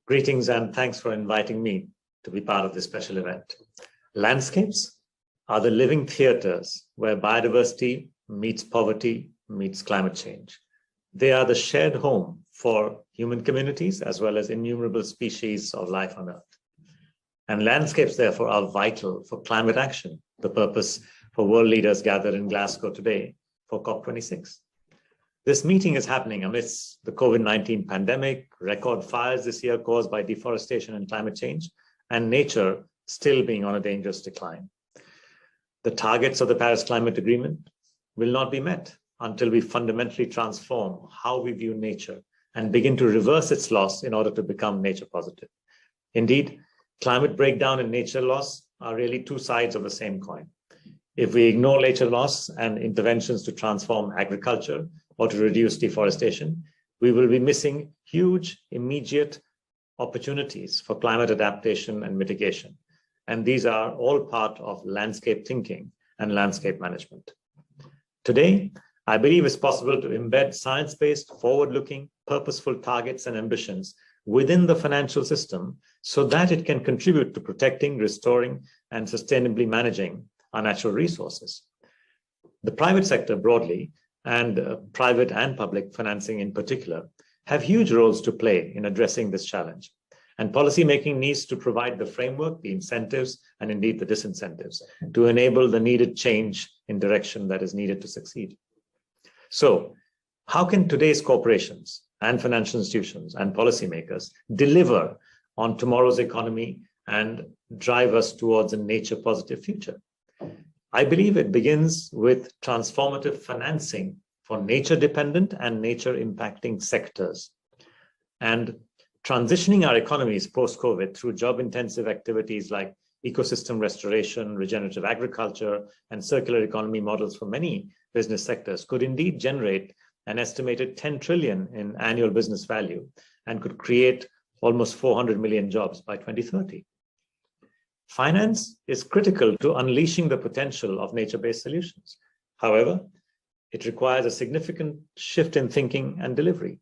Greetings and thanks for inviting me to be part of this special event. Landscapes are the living theaters where biodiversity meets poverty, meets climate change. They are the shared home for human communities as well as innumerable species of life on Earth. And landscapes, therefore, are vital for climate action, the purpose for world leaders gathered in Glasgow today for COP26. This meeting is happening amidst the COVID-19 pandemic, record fires this year caused by deforestation and climate change, and nature still being on a dangerous decline. The targets of the Paris Climate Agreement will not be met until we fundamentally transform how we view nature and begin to reverse its loss in order to become nature positive. Indeed, climate breakdown and nature loss are really two sides of the same coin. If we ignore nature loss and interventions to transform agriculture or to reduce deforestation, we will be missing huge, immediate opportunities for climate adaptation and mitigation. And these are all part of landscape thinking and landscape management. Today, I believe it's possible to embed science-based, forward-looking, purposeful targets and ambitions within the financial system so that it can contribute to protecting, restoring, and sustainably managing our natural resources. The private sector broadly, and private and public financing in particular, have huge roles to play in addressing this challenge. And policymaking needs to provide the framework, the incentives, and indeed the disincentives to enable the needed change in direction that is needed to succeed. So, how can today's corporations and financial institutions and policymakers deliver on tomorrow's economy and drive us towards a nature-positive future? I believe it begins with transformative financing for nature-dependent and nature-impacting sectors, and transitioning our economies post-COVID through job-intensive activities like ecosystem restoration, regenerative agriculture, and circular economy models for many business sectors could indeed generate an estimated 10 trillion in annual business value and could create almost 400 million jobs by 2030. Finance is critical to unleashing the potential of nature-based solutions. However, it requires a significant shift in thinking and delivery.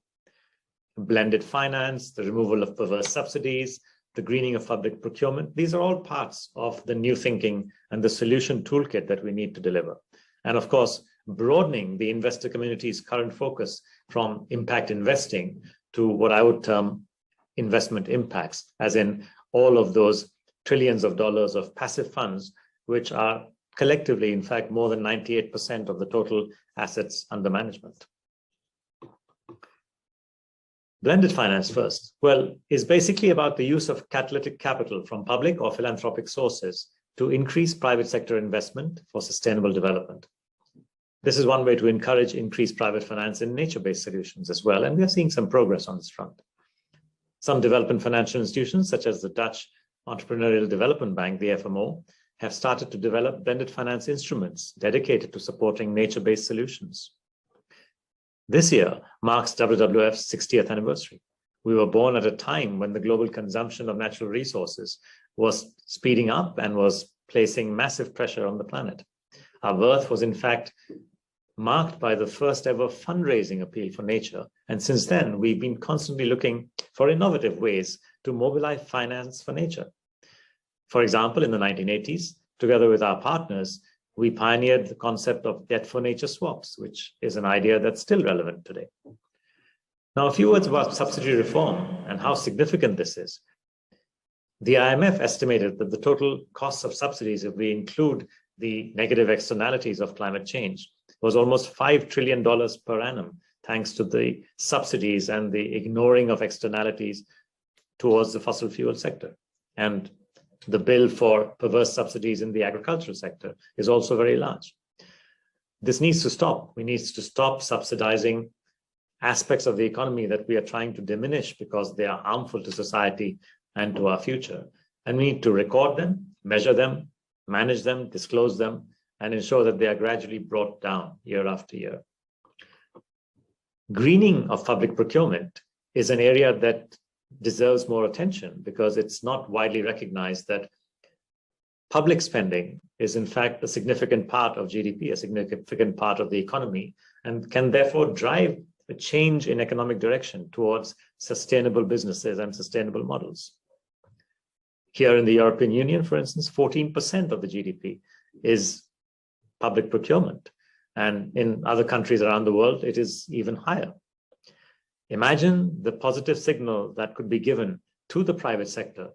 Blended finance, the removal of perverse subsidies, the greening of public procurement, these are all parts of the new thinking and the solution toolkit that we need to deliver. And of course, broadening the investor community's current focus from impact investing to what I would term investment impacts, as in all of those trillions of dollars of passive funds, which are collectively, in fact, more than 98% of the total assets under management. Blended finance first, well, is basically about the use of catalytic capital from public or philanthropic sources to increase private sector investment for sustainable development. This is one way to encourage increased private finance in nature-based solutions as well, and we are seeing some progress on this front. Some development financial institutions, such as the Dutch Entrepreneurial Development Bank, the FMO, have started to develop blended finance instruments dedicated to supporting nature-based solutions. This year marks WWF's 60th anniversary. We were born at a time when the global consumption of natural resources was speeding up and was placing massive pressure on the planet. Our birth was in fact marked by the first ever fundraising appeal for nature. And since then, we've been constantly looking for innovative ways to mobilize finance for nature. For example, in the 1980s, together with our partners, we pioneered the concept of debt for nature swaps, which is an idea that's still relevant today. Now, a few words about subsidy reform and how significant this is. The IMF estimated that the total cost of subsidies, if we include the negative externalities of climate change, was almost $5 trillion per annum, thanks to the subsidies and the ignoring of externalities towards the fossil fuel sector. And the bill for perverse subsidies in the agricultural sector is also very large. This needs to stop. We need to stop subsidizing aspects of the economy that we are trying to diminish because they are harmful to society and to our future. And we need to record them, measure them, manage them, disclose them, and ensure that they are gradually brought down year after year. Greening of public procurement is an area that deserves more attention because it's not widely recognized that public spending is in fact a significant part of GDP, a significant part of the economy, and can therefore drive a change in economic direction towards sustainable businesses and sustainable models. Here in the European Union, for instance, 14% of the GDP is public procurement. And in other countries around the world, it is even higher. Imagine the positive signal that could be given to the private sector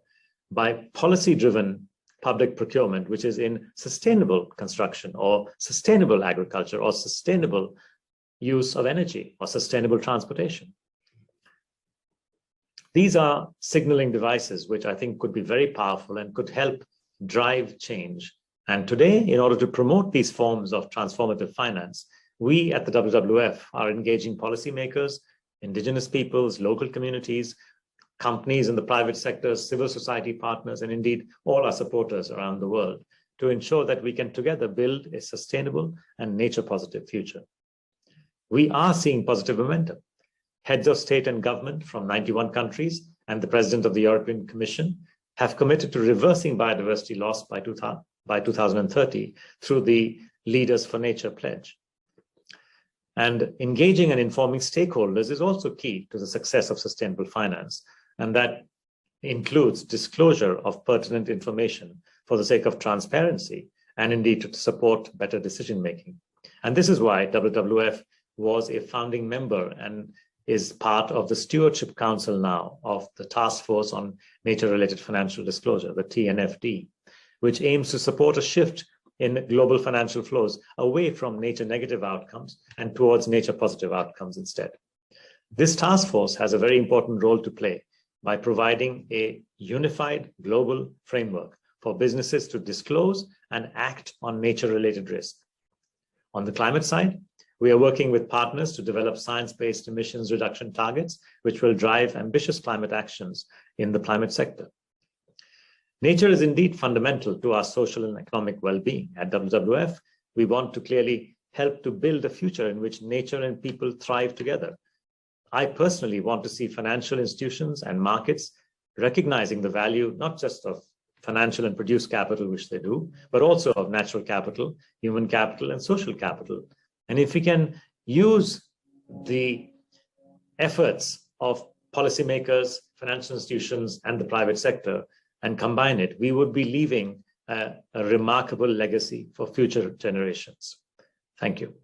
by policy-driven public procurement, which is in sustainable construction or sustainable agriculture or sustainable use of energy or sustainable transportation. These are signaling devices which I think could be very powerful and could help drive change. And today, in order to promote these forms of transformative finance, we at the WWF are engaging policymakers, indigenous peoples, local communities, companies in the private sector, civil society partners, and indeed all our supporters around the world to ensure that we can together build a sustainable and nature-positive future. We are seeing positive momentum. Heads of state and government from 91 countries and the President of the European Commission have committed to reversing biodiversity loss by 2030 through the Leaders for Nature pledge. And engaging and informing stakeholders is also key to the success of sustainable finance. And that includes disclosure of pertinent information for the sake of transparency and indeed to support better decision-making. And this is why WWF was a founding member and is part of the Stewardship Council now of the Task Force on Nature-Related Financial Disclosure, the TNFD, which aims to support a shift in global financial flows away from nature-negative outcomes and towards nature-positive outcomes instead. This task force has a very important role to play by providing a unified global framework for businesses to disclose and act on nature-related risk. On the climate side, we are working with partners to develop science-based emissions reduction targets, which will drive ambitious climate actions in the climate sector. Nature is indeed fundamental to our social and economic well-being. At WWF, we want to clearly help to build a future in which nature and people thrive together. I personally want to see financial institutions and markets recognizing the value not just of financial and produce capital, which they do, but also of natural capital, human capital, and social capital. And if we can use the efforts of policymakers, financial institutions, and the private sector and combine it, we would be leaving a remarkable legacy for future generations. Thank you.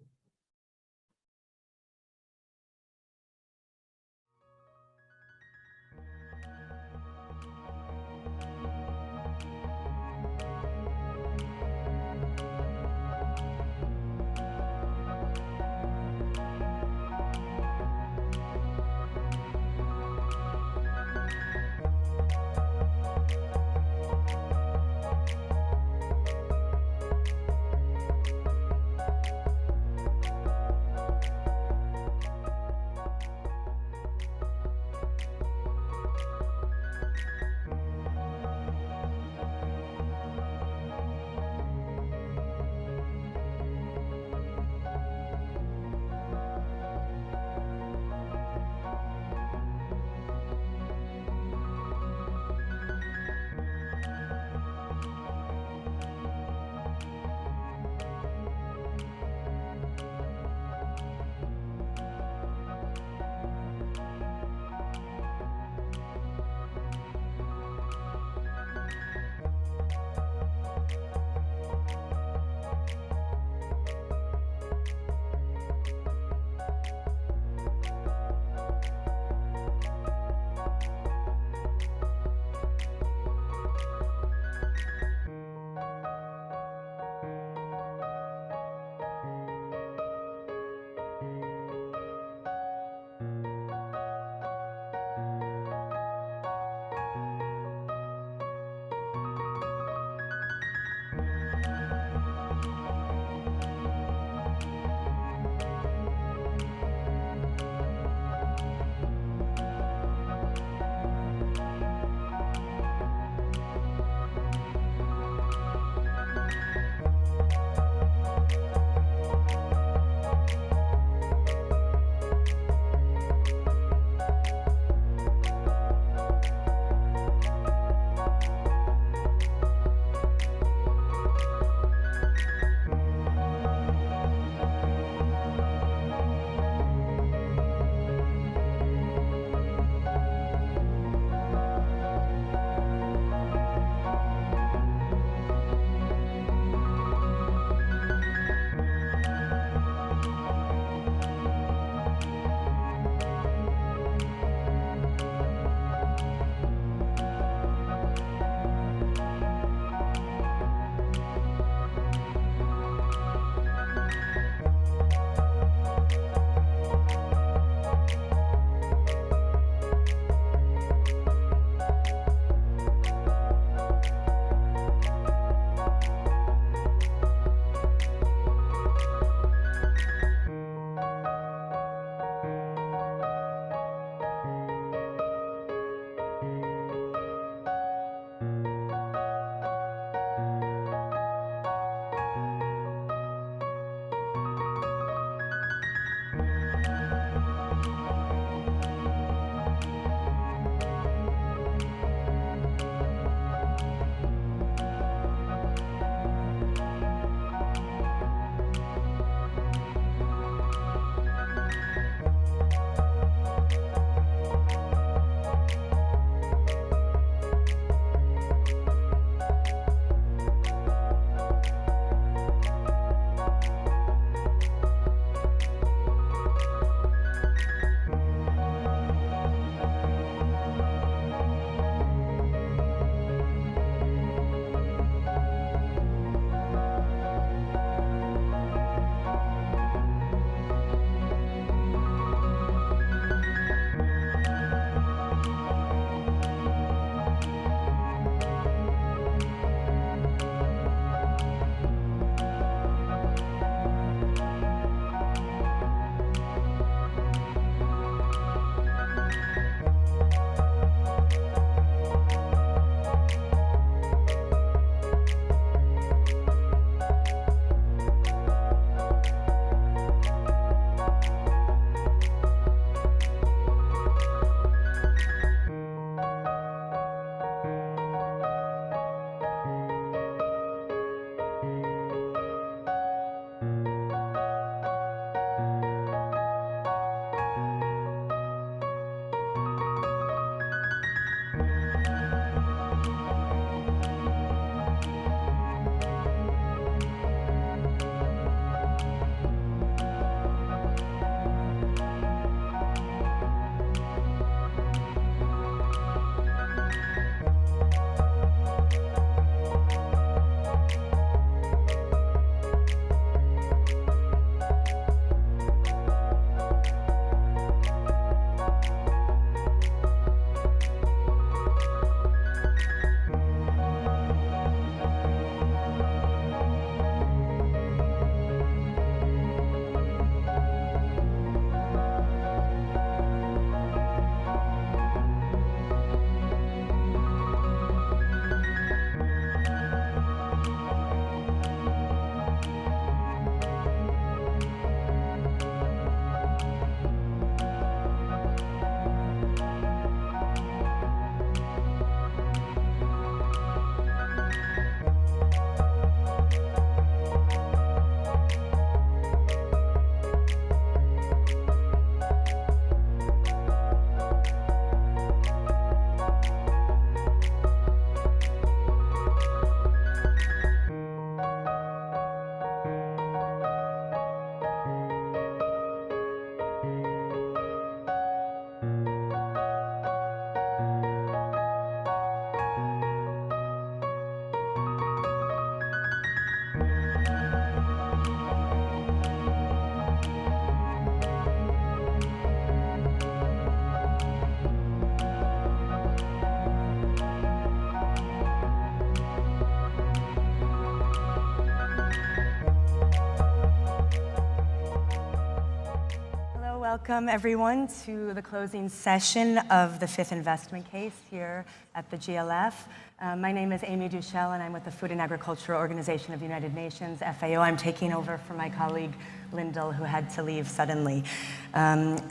Welcome, everyone, to the closing session of the fifth investment case here at the GLF. My name is Amy Duchel, and I'm with the Food and Agricultural Organization of the United Nations, FAO. I'm taking over for my colleague, Lyndall, who had to leave suddenly.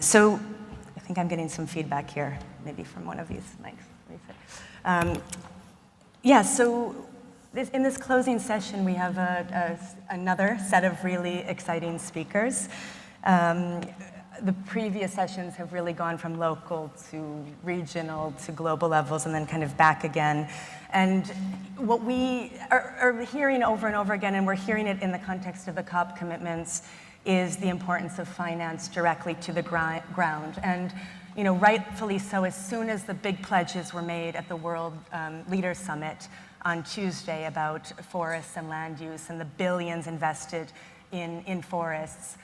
So I think I'm getting some feedback here, maybe from one of these mics. In this closing session, we have another set of really exciting speakers. The previous sessions have really gone from local to regional to global levels and then kind of back again. And what we are hearing over and over again, and we're hearing it in the context of the COP commitments, is the importance of finance directly to the ground. And rightfully so, as soon as the big pledges were made at the World Leaders Summit on Tuesday about forests and land use and the billions invested in forests,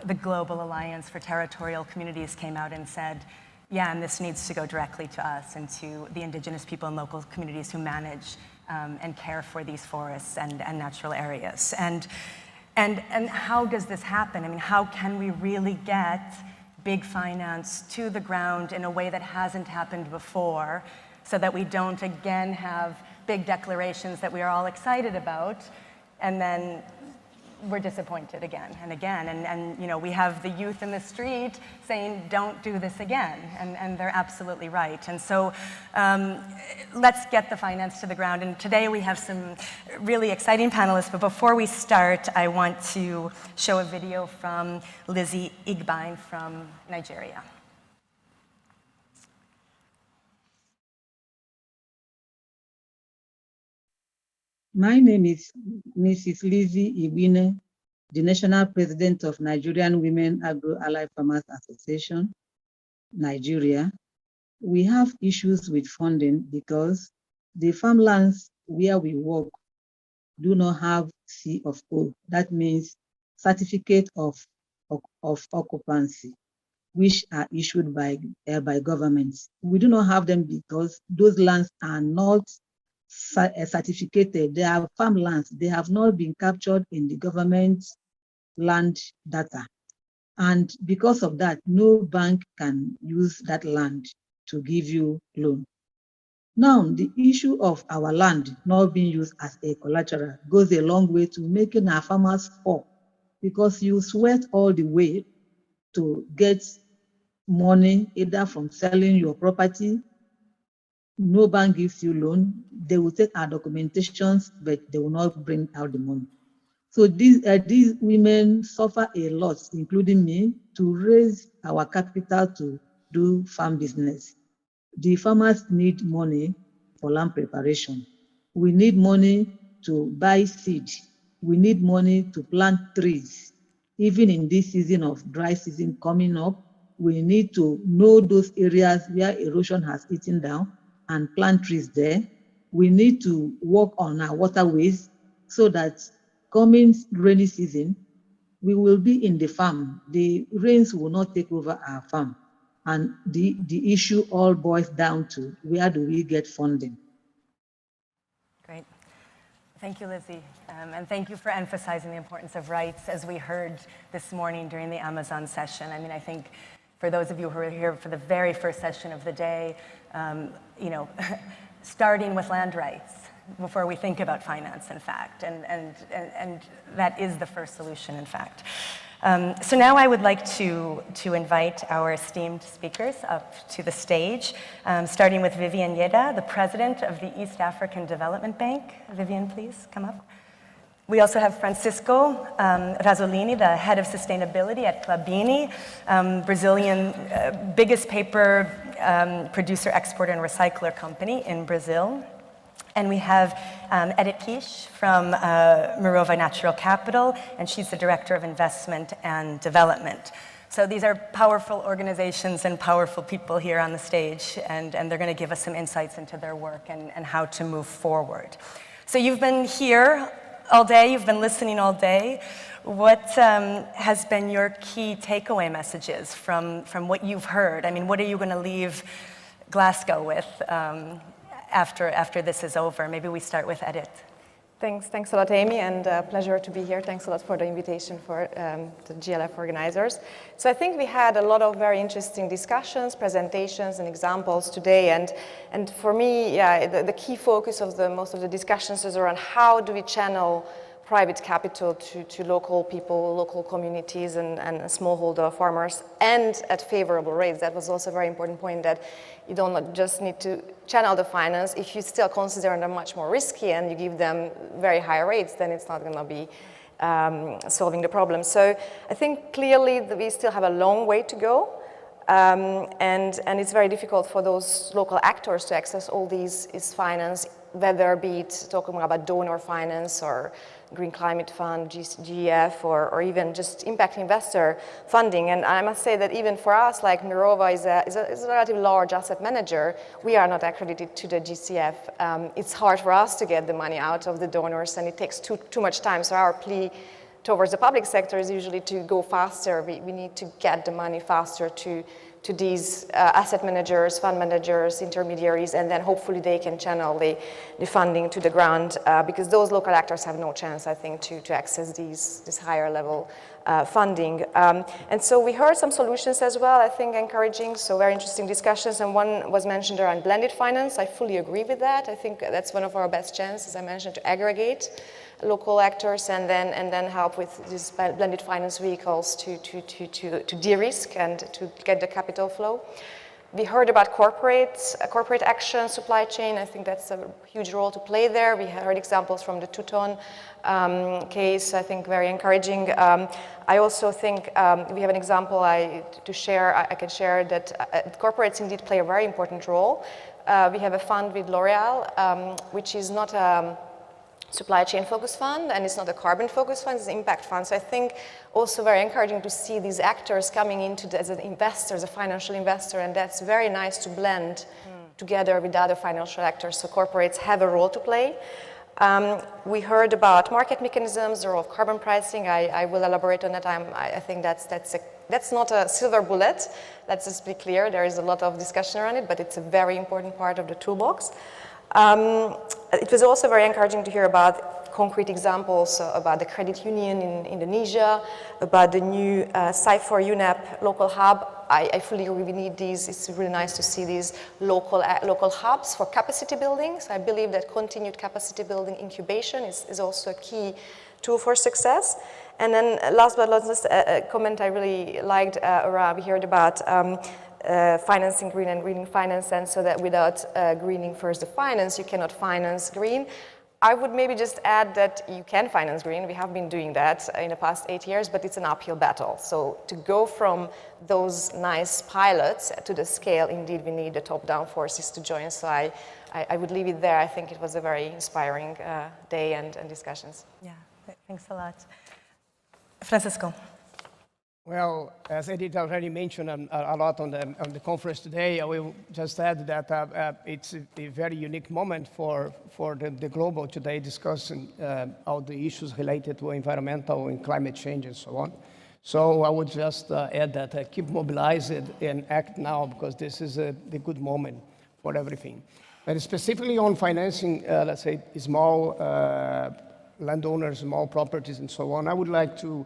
the Global Alliance for Territorial Communities came out and said, yeah, and this needs to go directly to us and to the indigenous people and local communities who manage and care for these forests and natural areas. And how does this happen? I mean, how can we really get big finance to the ground in a way that hasn't happened before, so that we don't again have big declarations that we are all excited about, and then we're disappointed again and again. And we have the youth in the street saying, don't do this again. And they're absolutely right. And so let's get the finance to the ground. And today we have some really exciting panelists. But before we start, I want to show a video from Lizzie Igbine from Nigeria. My name is Mrs. Lizzie Igbine, the National President of Nigerian Women Agro-Allied Farmers Association, Nigeria. We have issues with funding because the farmlands where we work do not have C of O. That means certificate of occupancy, which are issued by governments. We do not have them because those lands are not certificated. They are farmlands. They have not been captured in the government land data. And because of that, no bank can use that land to give you loan. Now, the issue of our land not being used as a collateral goes a long way to making our farmers fall, because you sweat all the way to get money, either from selling your property. No bank gives you loan. They will take our documentations, but they will not bring out the money. So these women suffer a lot, including me, to raise our capital to do farm business. The farmers need money for land preparation. We need money to buy seed. We need money to plant trees. Even in this season of dry season coming up, we need to know those areas where erosion has eaten down and plant trees there. We need to work on our waterways so that coming rainy season, we will be in the farm. The rains will not take over our farm. And the issue all boils down to, where do we get funding? Great. Thank you, Lizzie. And thank you for emphasizing the importance of rights, as we heard this morning during the Amazon session. I mean, I think for those of you who are here for the very first session of the day, starting with land rights before we think about finance, in fact, and that is the first solution, in fact. So now I would like to invite our esteemed speakers up to the stage, starting with Vivian Yeda, the president of the East African Development Bank. Vivian, please come up. We also have Francisco Razzolini, the head of sustainability at Klabini, Brazilian biggest paper producer, exporter, and recycler company in Brazil. And we have Edith Kish from Mirova Natural Capital, and she's the director of investment and development. So these are powerful organizations and powerful people here on the stage, and they're going to give us some insights into their work and how to move forward. So you've been here all day, you've been listening all day. What has been your key takeaway messages from what you've heard? I mean, what are you going to leave Glasgow with after this is over? Maybe we start with Edith. Thanks a lot, Amy, and pleasure to be here. Thanks a lot for the invitation for the GLF organizers. So I think we had a lot of very interesting discussions, presentations, and examples today. And for me, yeah, the key focus of most of the discussions is around how do we channel private capital to local people, local communities, and smallholder farmers, and at favorable rates. That was also a very important point, that you don't just need to channel the finance. If you still consider them much more risky and you give them very high rates, then it's not going to be solving the problem. So I think clearly that we still have a long way to go. And it's very difficult for those local actors to access all these finance, whether be it talking about donor finance or Green Climate Fund, GEF, or even just impact investor funding. And I must say that even for us, like Mirova is a relatively large asset manager, we are not accredited to the GCF. It's hard for us to get the money out of the donors, and it takes too much time. So our plea towards the public sector is usually to go faster. We need to get the money faster to these asset managers, fund managers, intermediaries, and then hopefully they can channel the funding to the ground, because those local actors have no chance, I think, to access this higher level funding. And so we heard some solutions as well, I think encouraging, so very interesting discussions, and one was mentioned around blended finance. I fully agree with that. I think that's one of our best chances, as I mentioned, to aggregate local actors and then help with these blended finance vehicles to de-risk and to get the capital flow. We heard about corporate action, supply chain. I think that's a huge role to play there. We heard examples from the Tuton case, I think very encouraging. I also think we have an example I can share that corporates indeed play a very important role. We have a fund with L'Oreal, which is not a supply chain focused fund, and it's not a carbon focused fund, it's an impact fund. So I think also very encouraging to see these actors coming into as an investor, as a financial investor, and that's very nice to blend together with other financial actors. So corporates have a role to play. We heard about market mechanisms, the role of carbon pricing. I will elaborate on that. I think that's not a silver bullet. Let's just be clear. There is a lot of discussion around it, but it's a very important part of the toolbox. It was also very encouraging to hear about concrete examples about the credit union in Indonesia, about the new CIFOR UNEP local hub. I fully agree, we need these. It's really nice to see these local hubs for capacity building. So I believe that continued capacity building incubation is also a key tool for success. And then last but not least, a comment I really liked around, we heard about financing green and greening finance, and so that without greening first the finance, you cannot finance green. I would maybe just add that you can finance green. We have been doing that in the past 8 years, but it's an uphill battle. So to go from those nice pilots to the scale, indeed, we need the top-down forces to join. So I would leave it there. I think it was a very inspiring day and discussions. Yeah, thanks a lot. Francisco. Well, as Edith already mentioned a lot on the conference today, I will just add that it's a very unique moment for the global today, discussing all the issues related to environmental and climate change and so on. So I would just add that keep mobilized and act now, because this is the good moment for everything. But specifically on financing, let's say, small landowners, small properties and so on, I would like to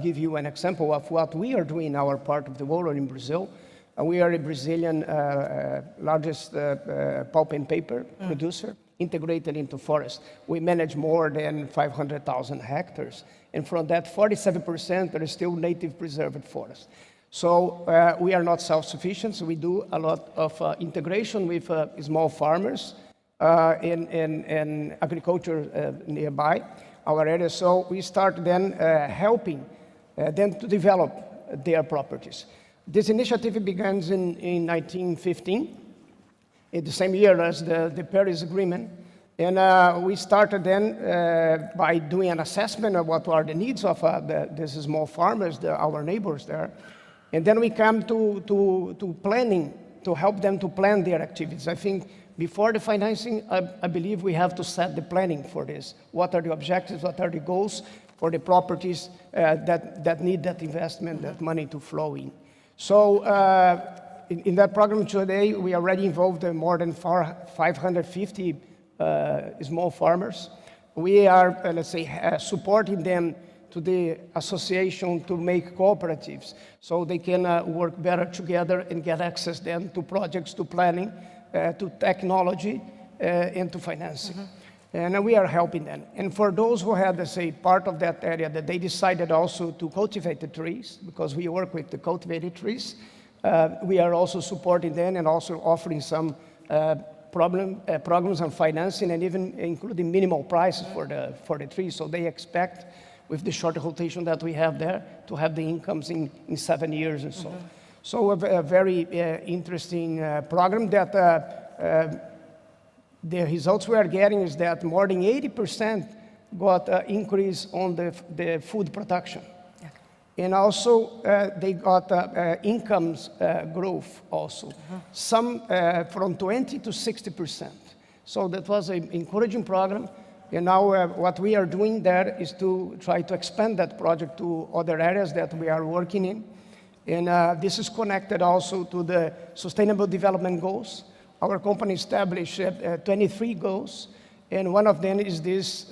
give you an example of what we are doing in our part of the world in Brazil. We are a Brazilian largest pulp and paper producer integrated into forest. We manage more than 500,000 hectares. And from that, 47% are still native preserved forest. So we are not self-sufficient, so we do a lot of integration with small farmers in agriculture nearby our area. So we start then helping them to develop their properties. This initiative begins in 1915, in the same year as the Paris Agreement. And we started then by doing an assessment of what are the needs of these small farmers, our neighbors there. And then we come to planning, to help them to plan their activities. I think before the financing, I believe we have to set the planning for this. What are the objectives, what are the goals for the properties that need that investment, that money to flow in. So in that program today, we already involved more than 550 small farmers. we are, let's say, supporting them to the association to make cooperatives so they can work better together and get access then to projects, to planning, to technology, and to financing. And we are helping them. And for those who had, let's say, part of that area that they decided also to cultivate the trees, because we work with the cultivated trees, we are also supporting them and also offering some programs on financing and even including minimal prices for the trees. So they expect, with the short rotation that we have there, to have the incomes in 7 years and so. So a very interesting program that the results we are getting is that more than 80% got an increase on the food production. And also, they got incomes growth also. Some from 20 to 60%. So that was an encouraging program. And now what we are doing there is to try to expand that project to other areas that we are working in. And this is connected also to the Sustainable Development Goals. Our company established 23 goals, and one of them is this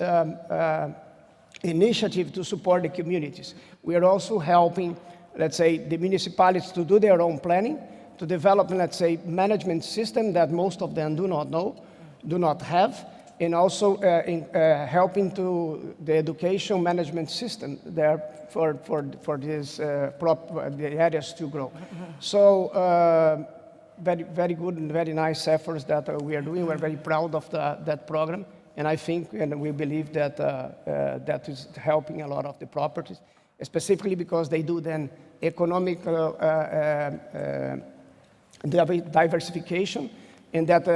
initiative to support the communities. We are also helping, let's say, the municipalities to do their own planning, to develop, let's say, management system that most of them do not know, do not have, and also helping to the education management system there for this the areas to grow. So very, very good and very nice efforts that we are doing. We're very proud of that program. And I think and we believe that that is helping a lot of the properties, specifically because they do then economic diversification, and that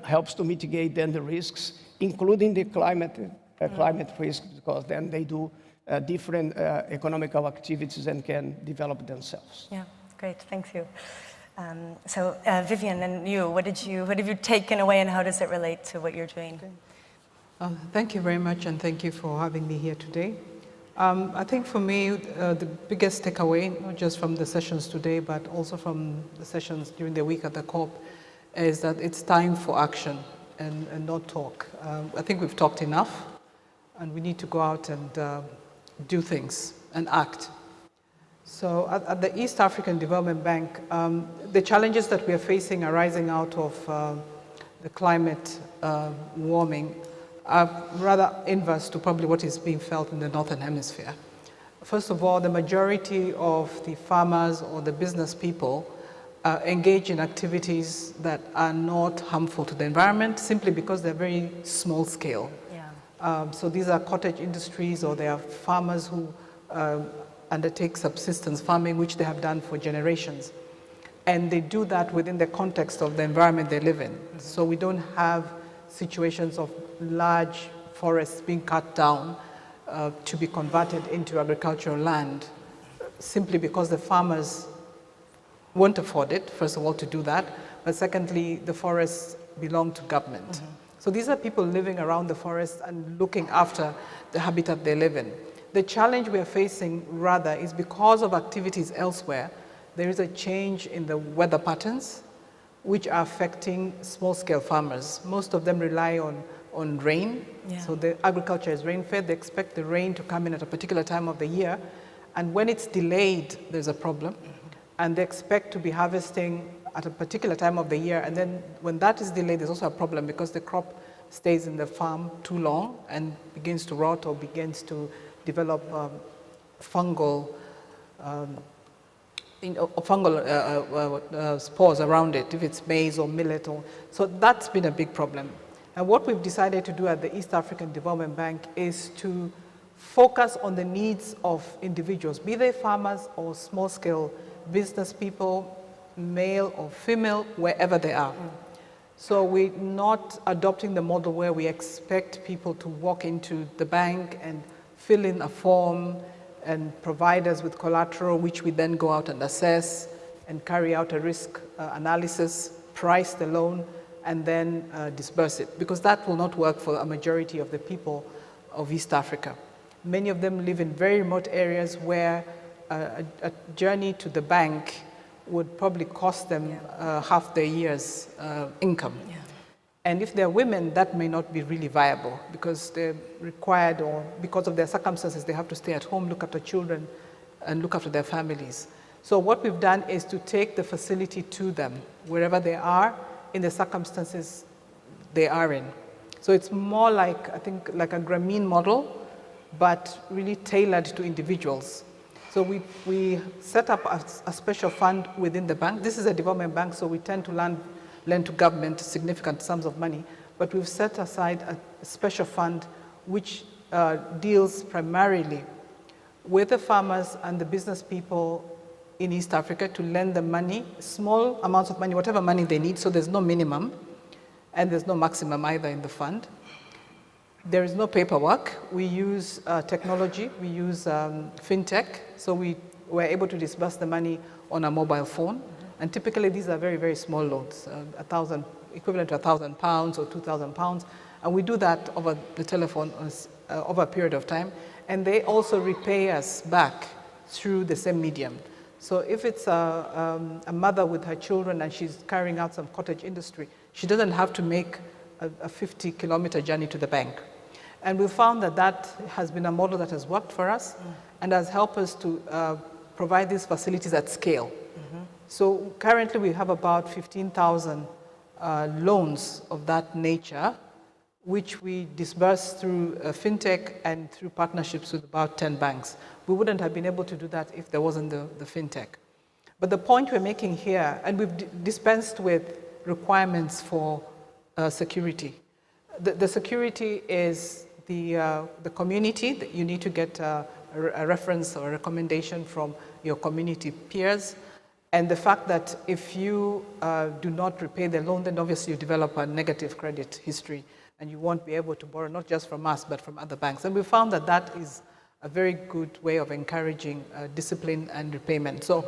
helps to mitigate then the risks, including the climate risk, because then they do different economical activities and can develop themselves. Yeah, great, thank you. So Vivian, and you, what have you taken away, and how does it relate to what you're doing? Thank you very much, and thank you for having me here today. I think for me, the biggest takeaway, not just from the sessions today, but also from the sessions during the week at the COP, is that it's time for action and not talk. I think we've talked enough, and we need to go out and do things and act. So at the East African Development Bank, the challenges that we are facing arising out of the climate warming are rather inverse to probably what is being felt in the Northern Hemisphere. First of all, the majority of the farmers or the business people engage in activities that are not harmful to the environment simply because they're very small scale. Yeah. So these are cottage industries, or they are farmers who undertake subsistence farming, which they have done for generations. And they do that within the context of the environment they live in. So we don't have situations of large forests being cut down to be converted into agricultural land simply because the farmers won't afford it, first of all, to do that, but secondly, the forests belong to government. So these are people living around the forest and looking after the habitat they live in. The challenge we are facing, rather, is because of activities elsewhere, there is a change in the weather patterns, which are affecting small-scale farmers. Most of them rely on rain. Yeah. So the agriculture is rain-fed. They expect the rain to come in at a particular time of the year. And when it's delayed, there's a problem. And they expect to be harvesting at a particular time of the year. And then when that is delayed, there's also a problem because the crop stays in the farm too long and begins to rot or begins to develop fungal spores around it, if it's maize or millet. So that's been a big problem. And what we've decided to do at the East African Development Bank is to focus on the needs of individuals, be they farmers or small-scale business people, male or female, wherever they are. So we're not adopting the model where we expect people to walk into the bank and fill in a form and provide us with collateral, which we then go out and assess and carry out a risk analysis, price the loan, and then disperse it, because that will not work for a majority of the people of East Africa. Many of them live in very remote areas where a journey to the bank would probably cost them half their year's income. Yeah. And if they're women, that may not be really viable because they're required, or because of their circumstances, they have to stay at home, look after children, and look after their families. So what we've done is to take the facility to them, wherever they are, in the circumstances they are in. So it's more like, I think, like a Grameen model, but really tailored to individuals. So we set up a special fund within the bank. This is a development bank, so we tend to lend to government significant sums of money, but we've set aside a special fund which deals primarily with the farmers and the business people in East Africa to lend them money, small amounts of money, whatever money they need, so there's no minimum, and there's no maximum either in the fund. There is no paperwork. We use technology. We use fintech, so we were able to disburse the money on a mobile phone. And typically, these are very, very small loans, equivalent to £1,000 or £2,000. And we do that over the telephone over a period of time. And they also repay us back through the same medium. So if it's a mother with her children and she's carrying out some cottage industry, she doesn't have to make a 50-kilometer journey to the bank. And we found that that has been a model that has worked for us and has helped us to provide these facilities at scale. So currently we have about 15,000 loans of that nature, which we disburse through fintech and through partnerships with about 10 banks. We wouldn't have been able to do that if there wasn't the fintech. But the point we're making here, and we've dispensed with requirements for security. The security is the community, that you need to get a reference or a recommendation from your community peers. And the fact that if you do not repay the loan, then obviously you develop a negative credit history and you won't be able to borrow not just from us, but from other banks. And we found that that is a very good way of encouraging discipline and repayment. So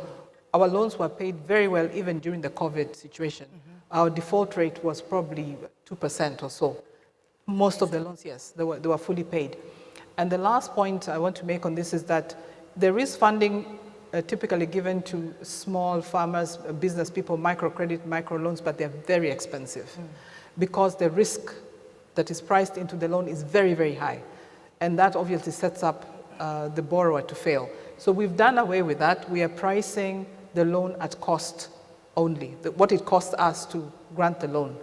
our loans were paid very well even during the COVID situation. Our default rate was probably 2% or so. Most of the loans, yes, they were fully paid. And the last point I want to make on this is that there is funding typically given to small farmers, business people, microcredit, microloans, but they're very expensive because the risk that is priced into the loan is very, very high. And that obviously sets up the borrower to fail. So we've done away with that. We are pricing the loan at cost only, what it costs us to grant the loan,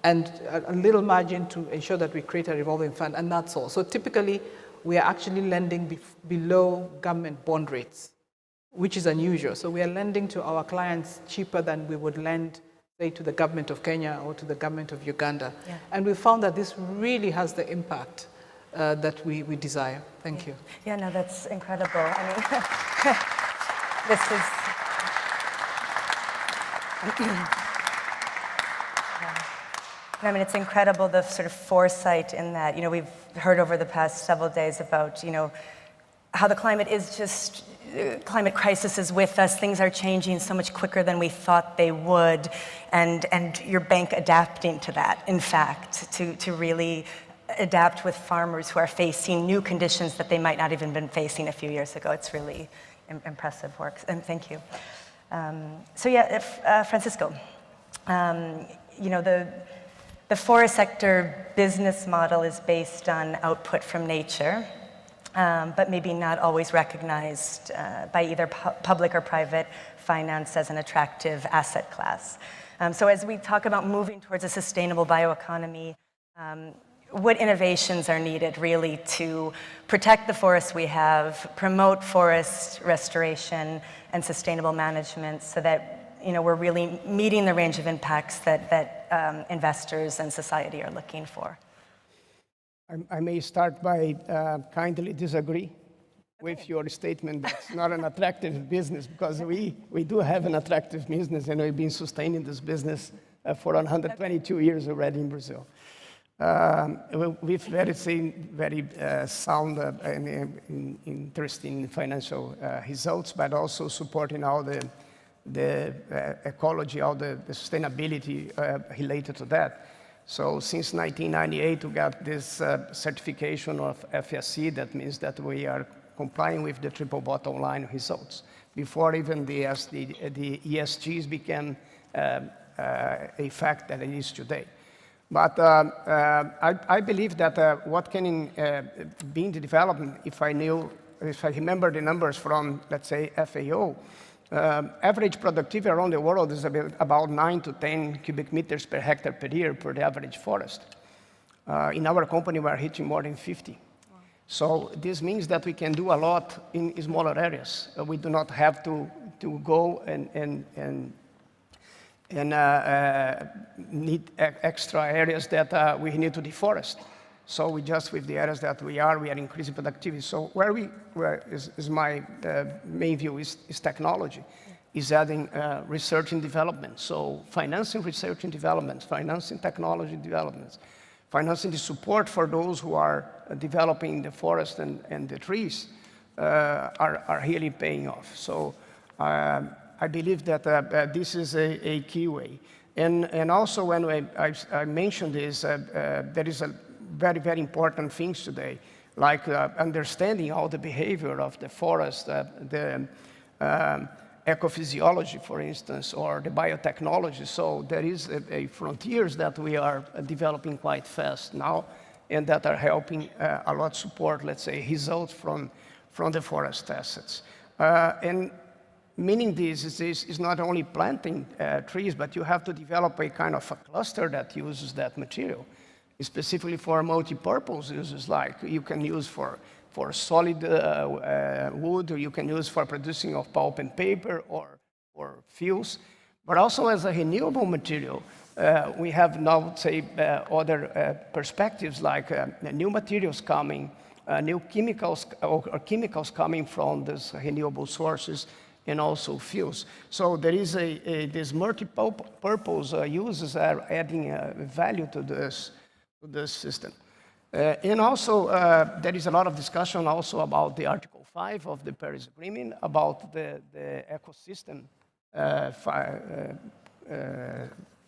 and a little margin to ensure that we create a revolving fund, and that's all. So typically, we are actually lending below government bond rates, which is unusual. So we are lending to our clients cheaper than we would lend, say, to the government of Kenya or to the government of Uganda. Yeah. And we found that this really has the impact that we desire. Thank you. Yeah, no, that's incredible. I mean, this is... I mean, it's incredible, the sort of foresight in that. You know, we've heard over the past several days about, you know, how the climate crisis is with us. Things are changing so much quicker than we thought they would. And your bank adapting to that, in fact, to really adapt with farmers who are facing new conditions that they might not even been facing a few years ago. It's really impressive work, and thank you. So yeah, Francisco, you know, the forest sector business model is based on output from nature, but maybe not always recognized by either public or private finance as an attractive asset class. So as we talk about moving towards a sustainable bioeconomy, what innovations are needed really to protect the forests we have, promote forest restoration and sustainable management so that, you know, we're really meeting the range of impacts that investors and society are looking for? I may start by kindly disagree with your statement that it's not an attractive business, because we do have an attractive business, and we've been sustaining this business for 122 years already in Brazil. With very sound and interesting financial results, but also supporting all the ecology, all the sustainability related to that. So since 1998, we got this certification of FSC. That means that we are complying with the triple bottom line results. Before even the ESGs became a fact that it is today. But I believe that what can be in the development, if I remember the numbers from, let's say, FAO, average productivity around the world is about 9 to 10 cubic meters per hectare per year per the average forest. In our company, we are hitting more than 50. Wow. So this means that we can do a lot in smaller areas. We do not have to go and need extra areas that we need to deforest. So we just, with the areas that we are increasing productivity. So where is my main view is technology, is adding research and development. So financing research and development, financing technology developments, financing the support for those who are developing the forest and the trees are really paying off. So I believe that this is a key way. And also when I mentioned this, there is a very, very important things today, like understanding all the behavior of the forest, the ecophysiology, for instance, or the biotechnology. So there is a frontiers that we are developing quite fast now, and that are helping a lot support, let's say, results from the forest assets. And meaning this is not only planting trees, but you have to develop a kind of a cluster that uses that material, specifically for multi-purpose uses, like you can use for solid wood, or you can use for producing of pulp and paper or fuels, but also as a renewable material. We have now, say, other perspectives, like new materials coming, new chemicals or chemicals coming from these renewable sources, and also fuels. So there is this multi-purpose uses are adding value to this system. And also, there is a lot of discussion also about the Article 5 of the Paris Agreement, about the ecosystem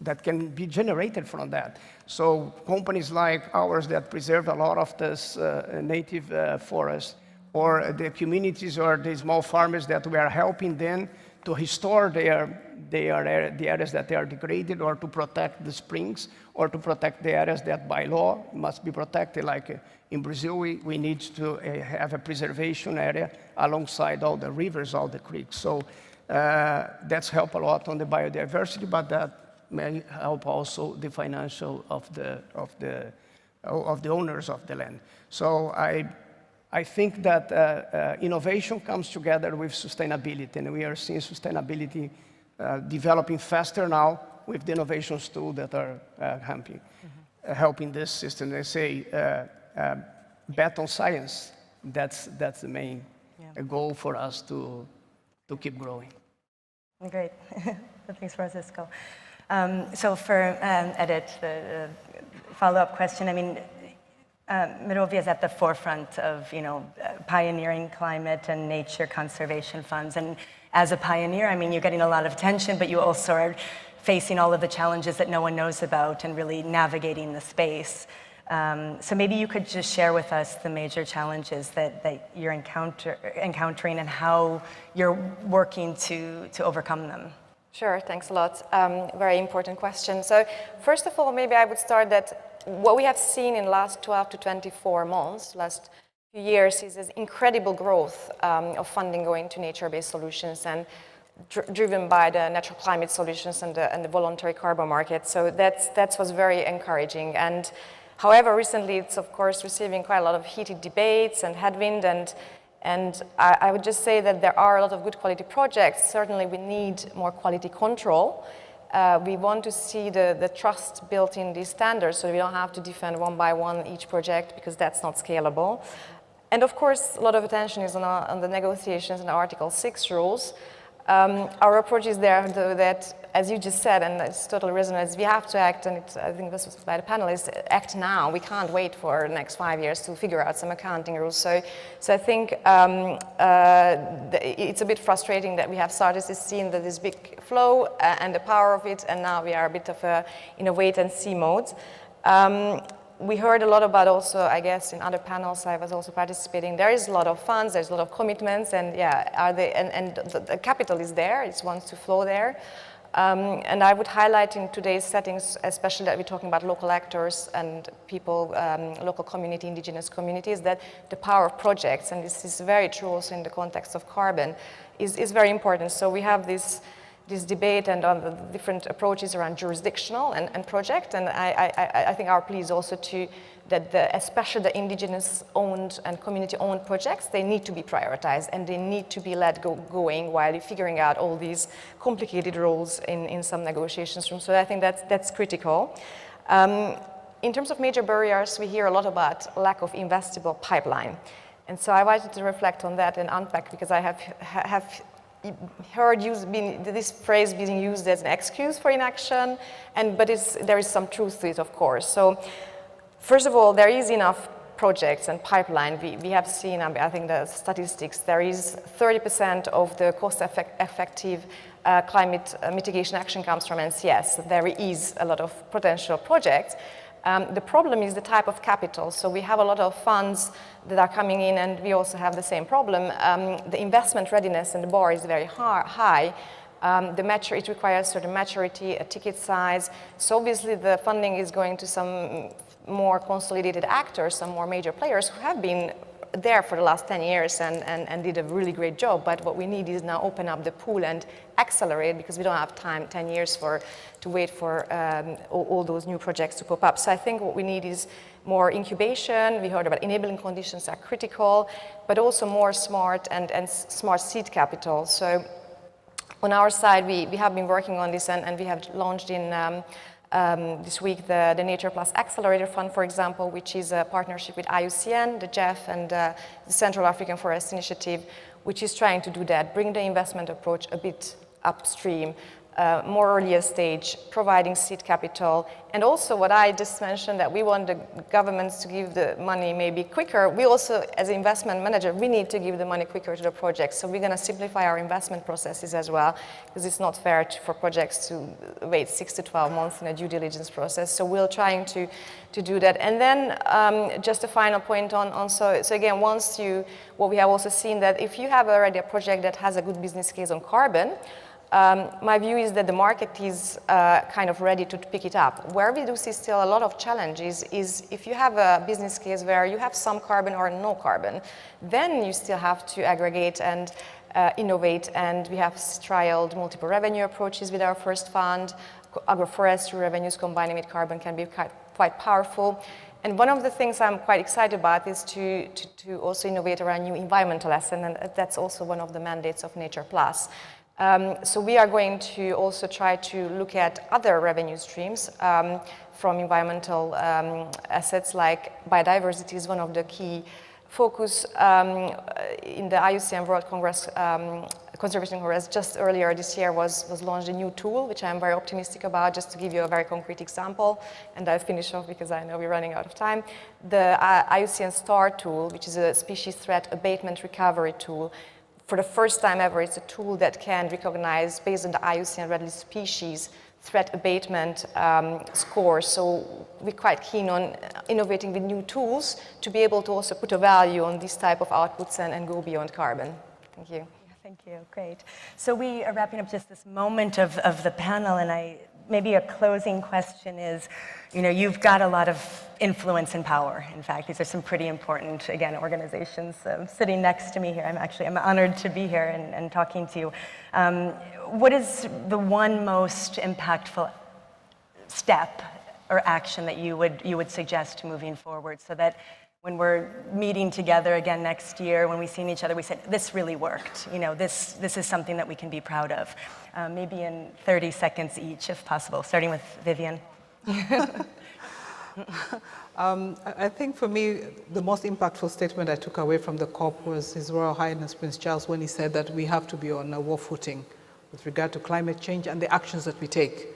that can be generated from that. So companies like ours that preserve a lot of this native forest, or the communities or the small farmers that we are helping them to restore the areas that they are degraded, or to protect the springs, or to protect the areas that by law must be protected. Like in Brazil, we need to have a preservation area alongside all the rivers, all the creeks. So that's helped a lot on the biodiversity, but that may help also the financial of the owners of the land. So I think that innovation comes together with sustainability, and we are seeing sustainability developing faster now with the innovations too that are helping this system. They say bet on science. That's the main goal for us to keep growing. Great. Thanks, Francisco. So for Edith, the follow-up question, I mean, Monrovia is at the forefront of, pioneering climate and nature conservation funds. And as a pioneer, I mean, you're getting a lot of attention, but you also are facing all of the challenges that no one knows about and really navigating the space. So maybe you could just share with us the major challenges that you're encountering and how you're working to overcome them. Sure, thanks a lot. Very important question. So first of all, maybe I would start that what we have seen in the last 12 to 24 months, last few years, is this incredible growth of funding going to nature-based solutions, and driven by the natural climate solutions and the voluntary carbon market. So that was very encouraging. And however, recently it's of course receiving quite a lot of heated debates and headwind, and I would just say that there are a lot of good quality projects. Certainly we need more quality control. We want to see the trust built in these standards, so we don't have to defend one by one each project, because that's not scalable. And of course, a lot of attention is on the negotiations and Article 6 rules. Our approach is there, though, that, as you just said, and it's totally resonates, we have to act, and I think this was by the panelists, act now. We can't wait for the next 5 years to figure out some accounting rules. So I think it's a bit frustrating that we have started to see this big flow and the power of it, and now we are a bit of in a wait and see mode. We heard a lot about also, I guess, in other panels I was also participating, there is a lot of funds, there's a lot of commitments, and yeah, the capital is there, it wants to flow there. And I would highlight in today's settings, especially that we're talking about local actors and people, local community, indigenous communities, that the power of projects, and this is very true also in the context of carbon, is very important. So we have this debate and on the different approaches around jurisdictional and project, and I think our plea is also that especially the indigenous owned and community owned projects, they need to be prioritized and they need to be let going while you're figuring out all these complicated roles in some negotiations rooms. So I think that's critical. In terms of major barriers, we hear a lot about lack of investable pipeline. And so I wanted to reflect on that and unpack, because I have heard this phrase being used as an excuse for inaction, but there is some truth to it, of course. So first of all, there is enough projects and pipeline. We have seen, I think the statistics, there is 30% of the cost-effective climate mitigation action comes from NCS. There is a lot of potential projects. The problem is the type of capital. So we have a lot of funds that are coming in, and we also have the same problem. The investment readiness and the bar is very high. It requires certain maturity, a ticket size. So obviously the funding is going to some more consolidated actors, some more major players who have been there for the last 10 years and did a really great job. But what we need is now open up the pool and accelerate, because we don't have time, 10 years to wait for all those new projects to pop up. So I think what we need is more incubation. We heard about enabling conditions are critical, but also more smart and smart seed capital. So on our side, we have been working on this, and we have launched in this week the Nature Plus Accelerator Fund, for example, which is a partnership with IUCN, the GEF, and the Central African Forest Initiative, which is trying to do that, bring the investment approach a bit upstream, more earlier stage, providing seed capital. And also what I just mentioned, that we want the governments to give the money maybe quicker. We also, as an investment manager, we need to give the money quicker to the projects. So we're going to simplify our investment processes as well, because it's not fair for projects to wait 6 to 12 months in a due diligence process. So we're trying to do that. And then just a final point so again, what we have also seen, that if you have already a project that has a good business case on carbon, my view is that the market is kind of ready to pick it up. Where we do see still a lot of challenges is if you have a business case where you have some carbon or no carbon, then you still have to aggregate and innovate. And we have trialed multiple revenue approaches with our first fund. Agroforestry revenues combining with carbon can be quite powerful. And one of the things I'm quite excited about is to also innovate around new environmental assets, and that's also one of the mandates of Nature Plus. So we are going to also try to look at other revenue streams from environmental assets, like biodiversity is one of the key focus in the IUCN World Congress, Conservation Congress just earlier this year was launched a new tool, which I'm very optimistic about. Just to give you a very concrete example, and I'll finish off because I know we're running out of time. The IUCN STAR tool, which is a species threat abatement recovery tool. For the first time ever, it's a tool that can recognize, based on the IUCN red list species, threat abatement score. So we're quite keen on innovating with new tools to be able to also put a value on this type of outputs and go beyond carbon. Thank you. Thank you, great. So we are wrapping up just this moment of the panel, and maybe a closing question is, you've got a lot of influence and power. In fact, these are some pretty important, again, organizations sitting next to me here. I'm honored to be here and talking to you. What is the one most impactful step or action that you would suggest moving forward, so that when we're meeting together again next year, when we see each other, we said, this really worked. This is something that we can be proud of. Maybe in 30 seconds each, if possible, starting with Vivian. I think for me, the most impactful statement I took away from the COP was His Royal Highness Prince Charles, when he said that we have to be on a war footing with regard to climate change and the actions that we take.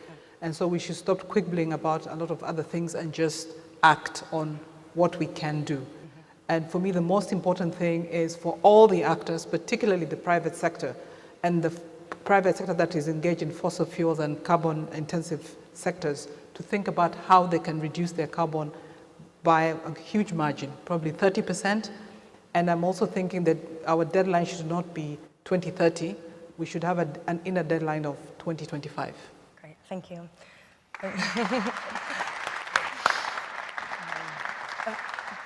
And so we should stop quibbling about a lot of other things and just act on what we can do. And for me, the most important thing is for all the actors, particularly the private sector, and the private sector that is engaged in fossil fuels and carbon-intensive sectors, to think about how they can reduce their carbon by a huge margin, probably 30%. And I'm also thinking that our deadline should not be 2030. We should have an inner deadline of 2025. Great, thank you.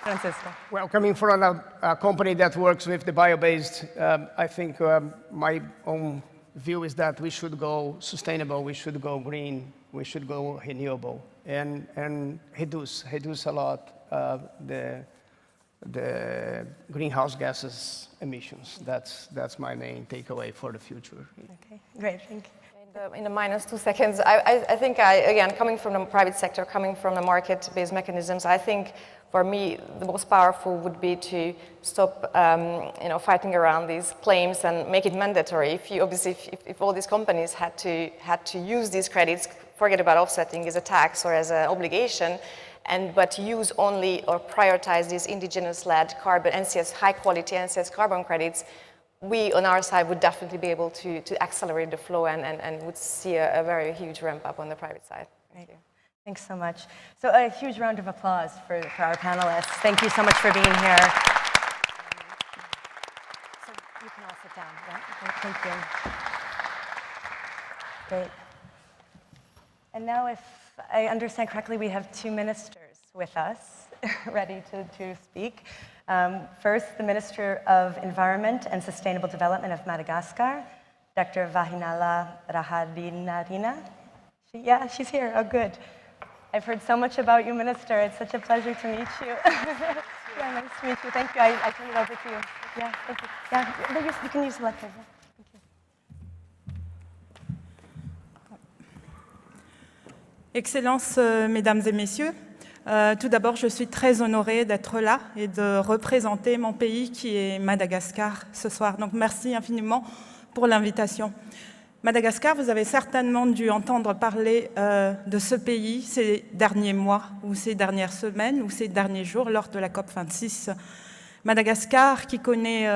Francisco. Well, coming from a company that works with the bio-based, I think my own view is that we should go sustainable, we should go green, we should go renewable, and reduce a lot the greenhouse gases emissions. That's my main takeaway for the future. Okay, great, thank you. In the minus 2 seconds, I think, again, coming from the private sector, coming from the market-based mechanisms, I think for me the most powerful would be to stop, fighting around these claims and make it mandatory. If all these companies had to use these credits, forget about offsetting as a tax or as an obligation, but use only or prioritize these indigenous-led carbon NCS, high-quality NCS carbon credits, we on our side would definitely be able to accelerate the flow and would see a very huge ramp up on the private side. Thank you. Thanks so much. So a huge round of applause for our panelists. Thank you so much for being here. So you can all sit down. Yeah? Thank you. Great. And now, if I understand correctly, we have 2 ministers with us ready to speak. First, the Minister of Environment and Sustainable Development of Madagascar, Dr. Vahinala Rahadinarina. Yeah, she's here. Oh, good. I've heard so much about you, Minister. It's such a pleasure to meet you. Yeah, nice to meet you. Thank you. I turn it over to you. Yeah, thank you. Yeah, you can use the lectern. Yeah. Thank you. Excellences, Mesdames et Messieurs, tout d'abord, je suis très honorée d'être là et de représenter mon pays qui est Madagascar ce soir. Donc, merci infiniment pour l'invitation. Madagascar, vous avez certainement dû entendre parler de ce pays ces derniers mois, ou ces dernières semaines, ou ces derniers jours lors de la COP26. Madagascar qui connaît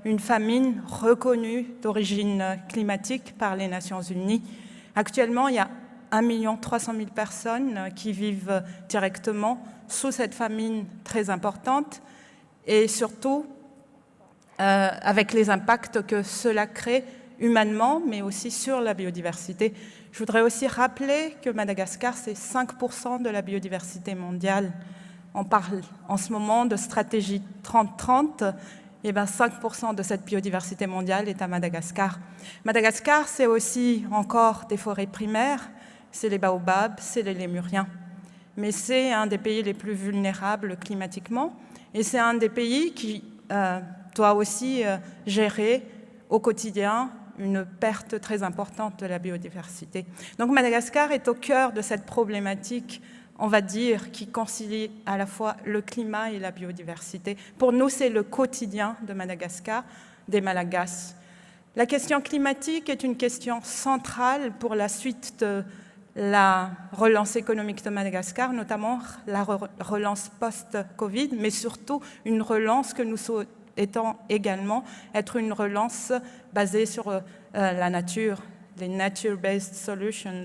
une famine reconnue d'origine climatique par les Nations Unies. Actuellement, il y a 1 300 000 personnes qui vivent directement sous cette famine très importante et surtout avec les impacts que cela crée humainement, mais aussi sur la biodiversité. Je voudrais aussi rappeler que Madagascar, c'est 5% de la biodiversité mondiale. On parle en ce moment de stratégie 30-30, et bien 5% de cette biodiversité mondiale est à Madagascar. Madagascar, c'est aussi encore des forêts primaires, c'est les baobabs, c'est les lémuriens. Mais c'est un des pays les plus vulnérables climatiquement, et c'est un des pays qui doit aussi gérer au quotidien une perte très importante de la biodiversité. Donc Madagascar est au cœur de cette problématique, on va dire, qui concilie à la fois le climat et la biodiversité. Pour nous, c'est le quotidien de Madagascar, des Malagasy. La question climatique est une question centrale pour la suite de la relance économique de Madagascar, notamment la relance post-Covid, mais surtout une relance que nous souhaitons également être une relance basée sur la nature, les nature-based solutions.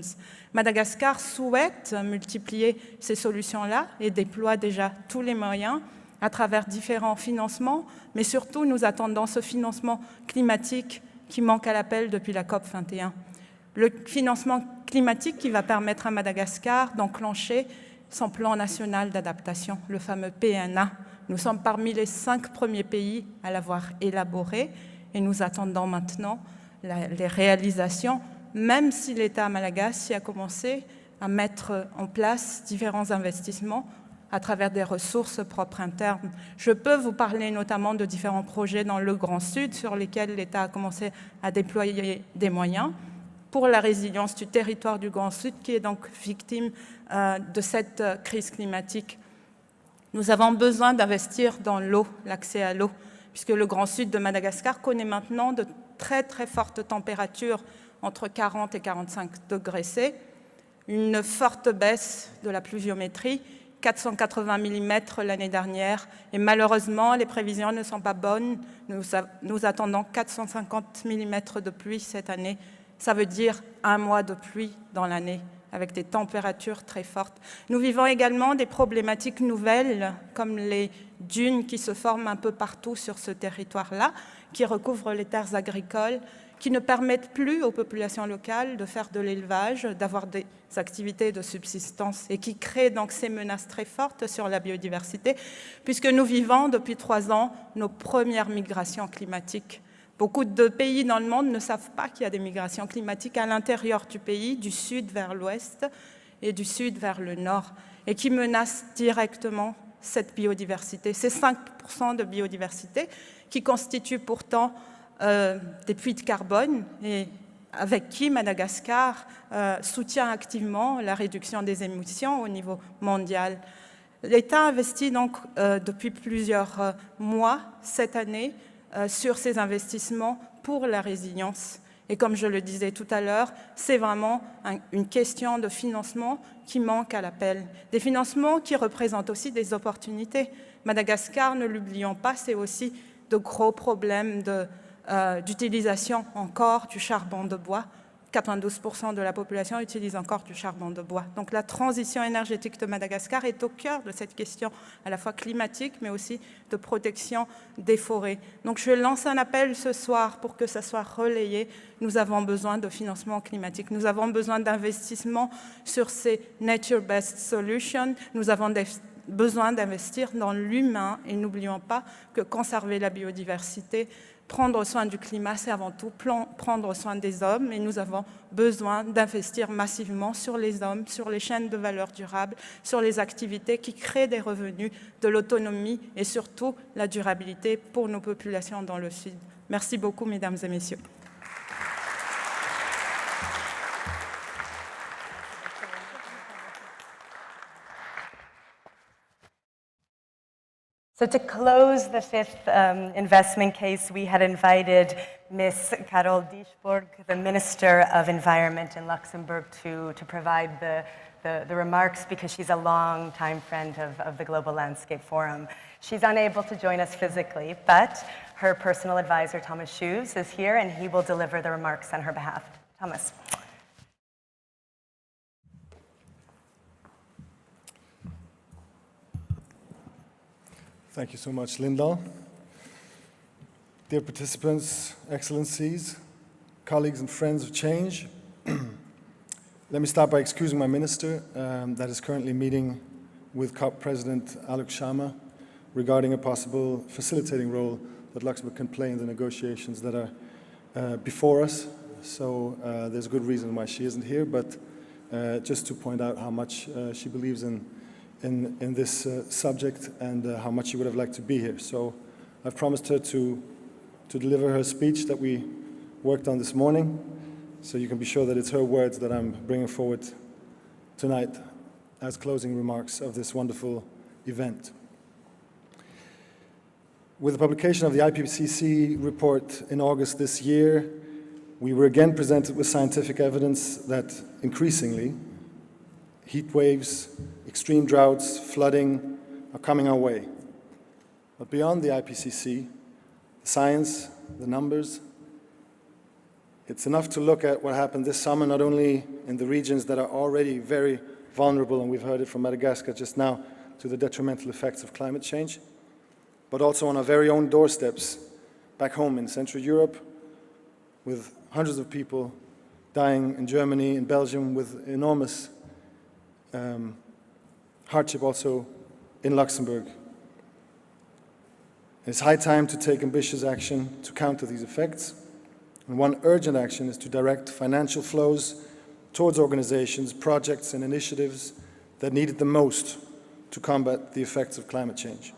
Madagascar souhaite multiplier ces solutions-là et déploie déjà tous les moyens à travers différents financements, mais surtout nous attendons ce financement climatique qui manque à l'appel depuis la COP21. Le financement climatique qui va permettre à Madagascar d'enclencher son plan national d'adaptation, le fameux PNA. Nous sommes parmi les 5 premiers pays à l'avoir élaboré et nous attendons maintenant les réalisations, même si l'État malagasy a commencé à mettre en place différents investissements à travers des ressources propres internes. Je peux vous parler notamment de différents projets dans le Grand Sud sur lesquels l'État a commencé à déployer des moyens pour la résilience du territoire du Grand Sud qui est donc victime de cette crise climatique. Nous avons besoin d'investir dans l'eau, l'accès à l'eau, puisque le Grand Sud de Madagascar connaît maintenant de très très fortes températures entre 40 et 45 degrés C, une forte baisse de la pluviométrie, 480 mm l'année dernière, et malheureusement les prévisions ne sont pas bonnes, nous attendons 450 mm de pluie cette année. Ça veut dire 1 mois de pluie dans l'année, avec des températures très fortes. Nous vivons également des problématiques nouvelles, comme les dunes qui se forment un peu partout sur ce territoire-là, qui recouvrent les terres agricoles, qui ne permettent plus aux populations locales de faire de l'élevage, d'avoir des activités de subsistance et qui créent donc ces menaces très fortes sur la biodiversité, puisque nous vivons depuis 3 ans nos premières migrations climatiques. Beaucoup de pays dans le monde ne savent pas qu'il y a des migrations climatiques à l'intérieur du pays, du sud vers l'ouest et du sud vers le nord, et qui menacent directement cette biodiversité. Ces 5% de biodiversité qui constituent pourtant des puits de carbone et avec qui Madagascar soutient activement la réduction des émissions au niveau mondial. L'État investit donc depuis plusieurs mois cette année sur ces investissements pour la résilience. Et comme je le disais tout à l'heure, c'est vraiment une question de financement qui manque à l'appel. Des financements qui représentent aussi des opportunités. Madagascar, ne l'oublions pas, c'est aussi de gros problèmes d'utilisation encore du charbon de bois. 92% de la population utilise encore du charbon de bois. Donc la transition énergétique de Madagascar est au cœur de cette question à la fois climatique, mais aussi de protection des forêts. Donc je lance un appel ce soir pour que ça soit relayé. Nous avons besoin de financement climatique. Nous avons besoin d'investissement sur ces nature-based solutions. Nous avons besoin d'investir dans l'humain et n'oublions pas que conserver la biodiversité, prendre soin du climat, c'est avant tout prendre soin des hommes et nous avons besoin d'investir massivement sur les hommes, sur les chaînes de valeur durable, sur les activités qui créent des revenus, de l'autonomie et surtout la durabilité pour nos populations dans le Sud. Merci beaucoup, mesdames et messieurs. So to close the fifth investment case, we had invited Ms. Carol Dieschborg, the Minister of Environment in Luxembourg, to provide the remarks because she's a long-time friend of the Global Landscape Forum. She's unable to join us physically, but her personal advisor, Thomas Shoes, is here and he will deliver the remarks on her behalf. Thomas. Thank you so much, Lyndall. Dear participants, excellencies, colleagues and friends of change, let me start by excusing my minister that is currently meeting with COP President Alok Sharma regarding a possible facilitating role that Luxembourg can play in the negotiations that are before us. So there's a good reason why she isn't here, but just to point out how much she believes in this subject and how much she would have liked to be here. So I've promised her to deliver her speech that we worked on this morning, so you can be sure that it's her words that I'm bringing forward tonight as closing remarks of this wonderful event. With the publication of the IPCC report in August this year, we were again presented with scientific evidence that increasingly heat waves, extreme droughts, flooding are coming our way. But beyond the IPCC, the science, the numbers, it's enough to look at what happened this summer, not only in the regions that are already very vulnerable, and we've heard it from Madagascar just now, to the detrimental effects of climate change, but also on our very own doorsteps back home in Central Europe, with hundreds of people dying in Germany, in Belgium, with enormous hardship also in Luxembourg. It's high time to take ambitious action to counter these effects. And one urgent action is to direct financial flows towards organizations, projects, and initiatives that need it the most to combat the effects of climate change.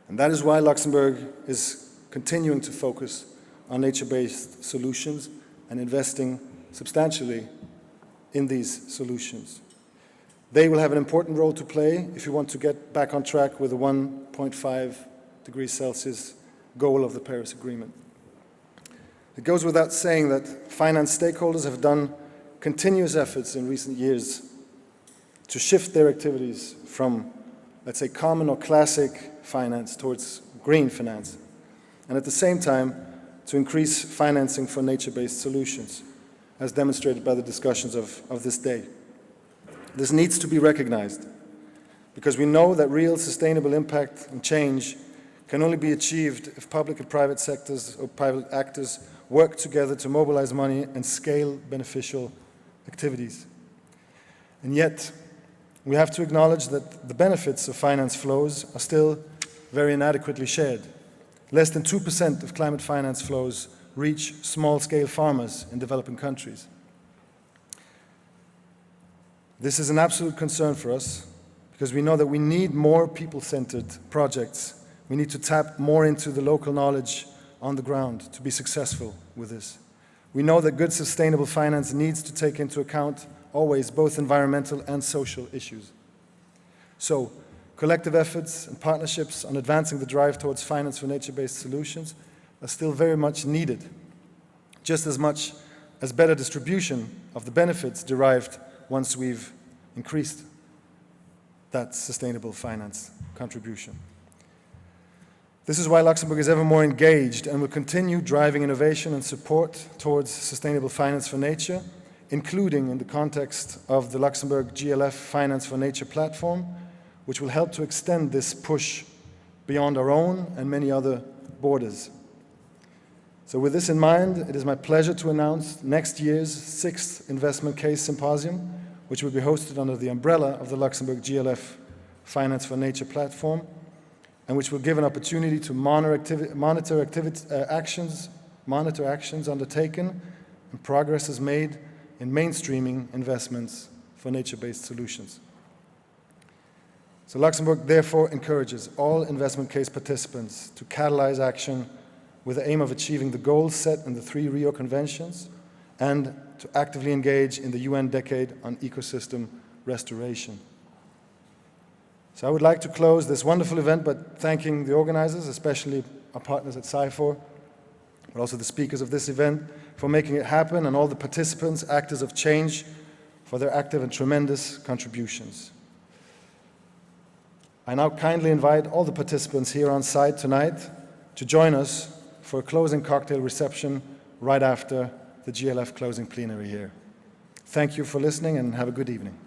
And that is why Luxembourg is continuing to focus on nature-based solutions and investing substantially in these solutions. They will have an important role to play if you want to get back on track with the 1.5 degrees Celsius goal of the Paris Agreement. It goes without saying that finance stakeholders have done continuous efforts in recent years to shift their activities from, let's say, common or classic finance towards green finance, and at the same time to increase financing for nature-based solutions, as demonstrated by the discussions of this day. This needs to be recognized, because we know that real sustainable impact and change can only be achieved if public and private sectors or private actors work together to mobilize money and scale beneficial activities. And yet, we have to acknowledge that the benefits of finance flows are still very inadequately shared. Less than 2% of climate finance flows reach small-scale farmers in developing countries. This is an absolute concern for us because we know that we need more people-centered projects. We need to tap more into the local knowledge on the ground to be successful with this. We know that good sustainable finance needs to take into account always both environmental and social issues. So, collective efforts and partnerships on advancing the drive towards finance for nature-based solutions are still very much needed, just as much as better distribution of the benefits derived once we've increased that sustainable finance contribution. This is why Luxembourg is ever more engaged and will continue driving innovation and support towards sustainable finance for nature, including in the context of the Luxembourg GLF Finance for Nature platform, which will help to extend this push beyond our own and many other borders. So with this in mind, it is my pleasure to announce next year's 6th Investment Case Symposium, which will be hosted under the umbrella of the Luxembourg GLF Finance for Nature platform, and which will give an opportunity to monitor actions undertaken and progress made in mainstreaming investments for nature-based solutions. So Luxembourg therefore encourages all investment case participants to catalyze action with the aim of achieving the goals set in the 3 Rio Conventions and to actively engage in the UN Decade on Ecosystem Restoration. So I would like to close this wonderful event by thanking the organizers, especially our partners at CIFOR, but also the speakers of this event for making it happen, and all the participants, actors of change, for their active and tremendous contributions. I now kindly invite all the participants here on site tonight to join us for a closing cocktail reception right after the GLF closing plenary here. Thank you for listening and have a good evening.